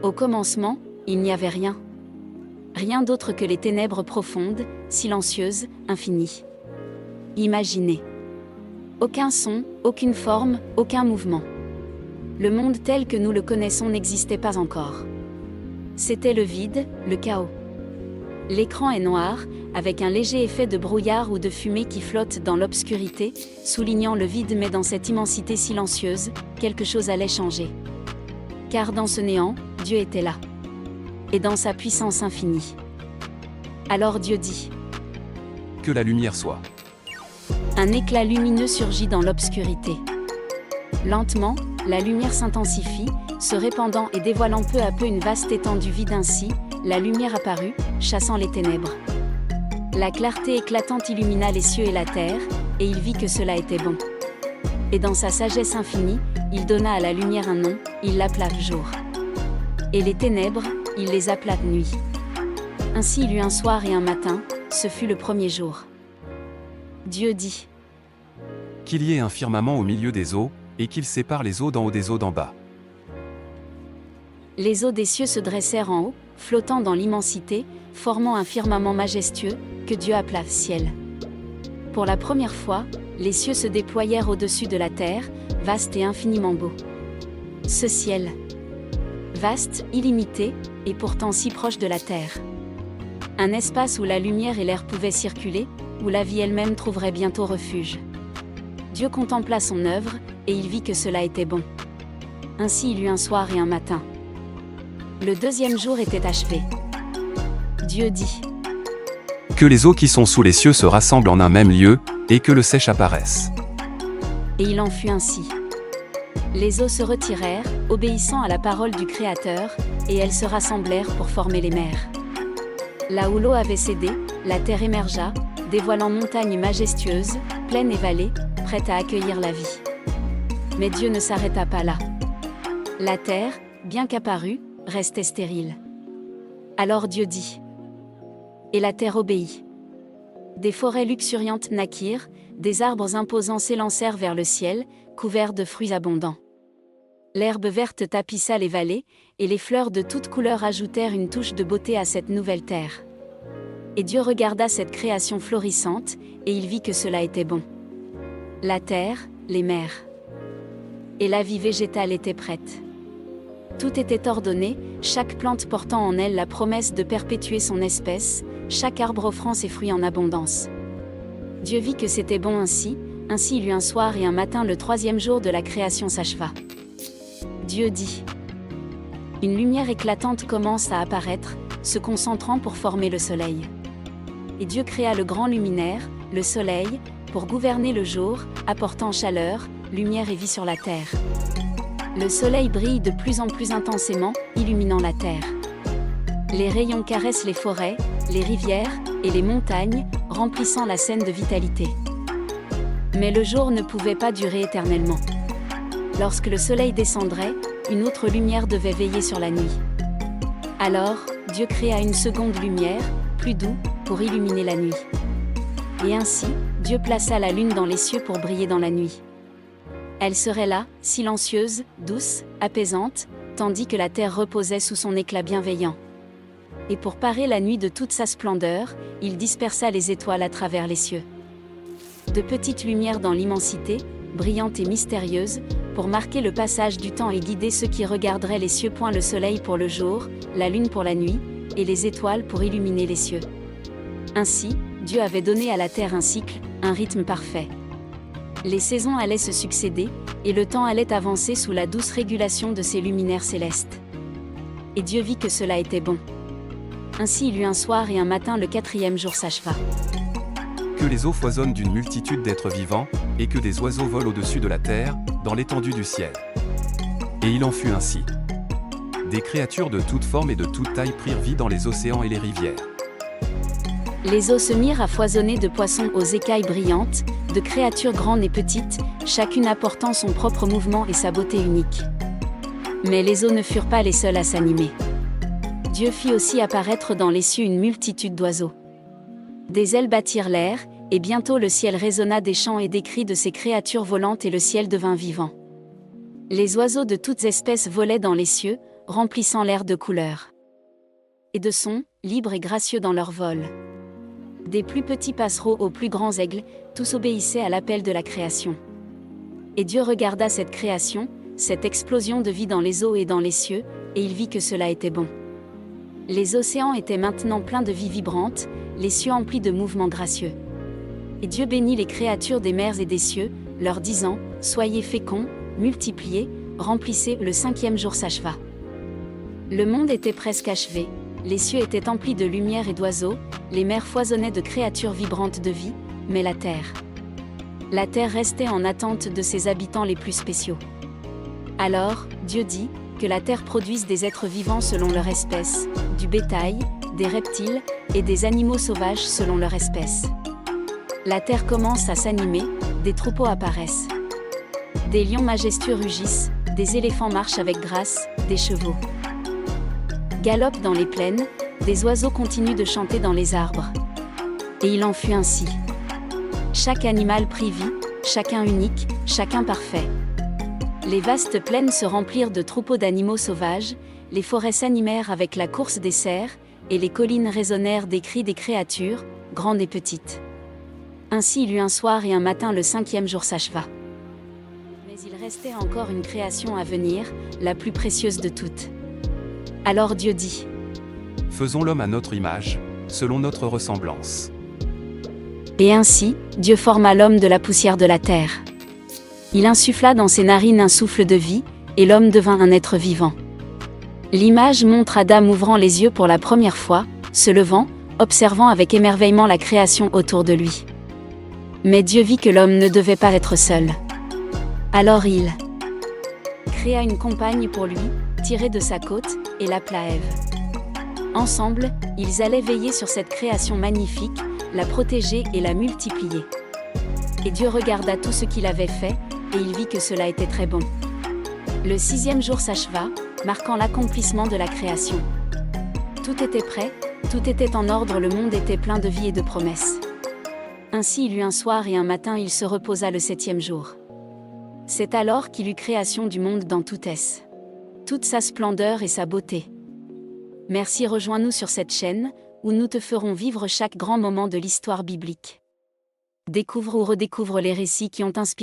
Au commencement, il n'y avait rien. Rien d'autre que les ténèbres profondes, silencieuses, infinies. Imaginez. Aucun son, aucune forme, aucun mouvement. Le monde tel que nous le connaissons n'existait pas encore. C'était le vide, le chaos. L'écran est noir, avec un léger effet de brouillard ou de fumée qui flotte dans l'obscurité, soulignant le vide, mais dans cette immensité silencieuse, quelque chose allait changer. Car dans ce néant, Dieu était là. Et dans sa puissance infinie. Alors Dieu dit : Que la lumière soit. Un éclat lumineux surgit dans l'obscurité. Lentement, la lumière s'intensifie, se répandant et dévoilant peu à peu une vaste étendue vide. Ainsi, la lumière apparut, chassant les ténèbres. La clarté éclatante illumina les cieux et la terre, et il vit que cela était bon. Et dans sa sagesse infinie, il donna à la lumière un nom, il l'appela jour. Et les ténèbres, il les appela nuit. Ainsi il eut un soir et un matin, ce fut le premier jour. Dieu dit : Qu'il y ait un firmament au milieu des eaux, et qu'il sépare les eaux d'en haut des eaux d'en bas. Les eaux des cieux se dressèrent en haut, flottant dans l'immensité, formant un firmament majestueux, que Dieu appela ciel. Pour la première fois, les cieux se déployèrent au-dessus de la terre, vaste et infiniment beau. Ce ciel, vaste, illimité, et pourtant si proche de la terre. Un espace où la lumière et l'air pouvaient circuler, où la vie elle-même trouverait bientôt refuge. Dieu contempla son œuvre, et il vit que cela était bon. Ainsi il eut un soir et un matin. Le deuxième jour était achevé. Dieu dit : Que les eaux qui sont sous les cieux se rassemblent en un même lieu, et que le sèche apparaisse. Et il en fut ainsi. Les eaux se retirèrent, obéissant à la parole du Créateur, et elles se rassemblèrent pour former les mers. Là où l'eau avait cédé, la terre émergea, dévoilant montagnes majestueuses, plaines et vallées, prêtes à accueillir la vie. Mais Dieu ne s'arrêta pas là. La terre, bien qu'apparue, restait stérile. Alors Dieu dit : Et la terre obéit. Des forêts luxuriantes naquirent, des arbres imposants s'élancèrent vers le ciel, couverts de fruits abondants. L'herbe verte tapissa les vallées, et les fleurs de toutes couleurs ajoutèrent une touche de beauté à cette nouvelle terre. Et Dieu regarda cette création florissante, et il vit que cela était bon. La terre, les mers et la vie végétale étaient prêtes. Tout était ordonné, chaque plante portant en elle la promesse de perpétuer son espèce, chaque arbre offrant ses fruits en abondance. Dieu vit que c'était bon ainsi il eut un soir et un matin, le troisième jour de la création s'acheva. Dieu dit : Une lumière éclatante commence à apparaître, se concentrant pour former le soleil. Et Dieu créa le grand luminaire, le soleil, pour gouverner le jour, apportant chaleur, lumière et vie sur la terre. Le soleil brille de plus en plus intensément, illuminant la terre. Les rayons caressent les forêts, les rivières et les montagnes, remplissant la scène de vitalité. Mais le jour ne pouvait pas durer éternellement. Lorsque le soleil descendrait, une autre lumière devait veiller sur la nuit. Alors, Dieu créa une seconde lumière, plus doux, pour illuminer la nuit. Et ainsi, Dieu plaça la lune dans les cieux pour briller dans la nuit. Elle serait là, silencieuse, douce, apaisante, tandis que la terre reposait sous son éclat bienveillant. Et pour parer la nuit de toute sa splendeur, il dispersa les étoiles à travers les cieux. De petites lumières dans l'immensité, brillantes et mystérieuses, pour marquer le passage du temps et guider ceux qui regarderaient les cieux. Le soleil pour le jour, la lune pour la nuit, et les étoiles pour illuminer les cieux. Ainsi, Dieu avait donné à la terre un cycle, un rythme parfait. Les saisons allaient se succéder, et le temps allait avancer sous la douce régulation de ces luminaires célestes. Et Dieu vit que cela était bon. Ainsi il eut un soir et un matin, le quatrième jour s'acheva. Que les eaux foisonnent d'une multitude d'êtres vivants, et que des oiseaux volent au-dessus de la terre, dans l'étendue du ciel. Et il en fut ainsi. Des créatures de toute forme et de toute taille prirent vie dans les océans et les rivières. Les eaux se mirent à foisonner de poissons aux écailles brillantes, de créatures grandes et petites, chacune apportant son propre mouvement et sa beauté unique. Mais les eaux ne furent pas les seules à s'animer. Dieu fit aussi apparaître dans les cieux une multitude d'oiseaux. Des ailes battirent l'air, et bientôt le ciel résonna des chants et des cris de ces créatures volantes et le ciel devint vivant. Les oiseaux de toutes espèces volaient dans les cieux, remplissant l'air de couleurs et de sons, libres et gracieux dans leur vol. Des plus petits passereaux aux plus grands aigles, tous obéissaient à l'appel de la création. Et Dieu regarda cette création, cette explosion de vie dans les eaux et dans les cieux, et il vit que cela était bon. Les océans étaient maintenant pleins de vie vibrante, les cieux emplis de mouvements gracieux. Et Dieu bénit les créatures des mers et des cieux, leur disant, « Soyez féconds, multipliez, remplissez. » Le 5e jour s'acheva. Le monde était presque achevé, les cieux étaient emplis de lumière et d'oiseaux, les mers foisonnaient de créatures vibrantes de vie, mais la terre restait en attente de ses habitants les plus spéciaux. Alors, Dieu dit, que la terre produise des êtres vivants selon leur espèce, du bétail, des reptiles, et des animaux sauvages selon leur espèce. La terre commence à s'animer, des troupeaux apparaissent. Des lions majestueux rugissent, des éléphants marchent avec grâce, des chevaux galopent dans les plaines, des oiseaux continuent de chanter dans les arbres. Et il en fut ainsi. Chaque animal prit vie, chacun unique, chacun parfait. Les vastes plaines se remplirent de troupeaux d'animaux sauvages, les forêts s'animèrent avec la course des cerfs, et les collines résonnèrent des cris des créatures, grandes et petites. Ainsi il eut un soir et un matin, le 5e jour s'acheva. Mais il restait encore une création à venir, la plus précieuse de toutes. Alors Dieu dit, « Faisons l'homme à notre image, selon notre ressemblance. » Et ainsi, Dieu forma l'homme de la poussière de la terre. Il insuffla dans ses narines un souffle de vie, et l'homme devint un être vivant. L'image montre Adam ouvrant les yeux pour la première fois, se levant, observant avec émerveillement la création autour de lui. Mais Dieu vit que l'homme ne devait pas être seul. Alors il créa une compagne pour lui, tirée de sa côte, et l'appela Ève. Ensemble, ils allaient veiller sur cette création magnifique, la protéger et la multiplier. Et Dieu regarda tout ce qu'il avait fait, et il vit que cela était très bon. Le 6e jour s'acheva, marquant l'accomplissement de la création. Tout était prêt, tout était en ordre, le monde était plein de vie et de promesses. Ainsi il eut un soir et un matin, il se reposa le 7e jour. C'est alors qu'il eut création du monde dans toute sa splendeur et sa beauté. Merci, rejoins-nous sur cette chaîne, où nous te ferons vivre chaque grand moment de l'histoire biblique. Découvre ou redécouvre les récits qui ont inspiré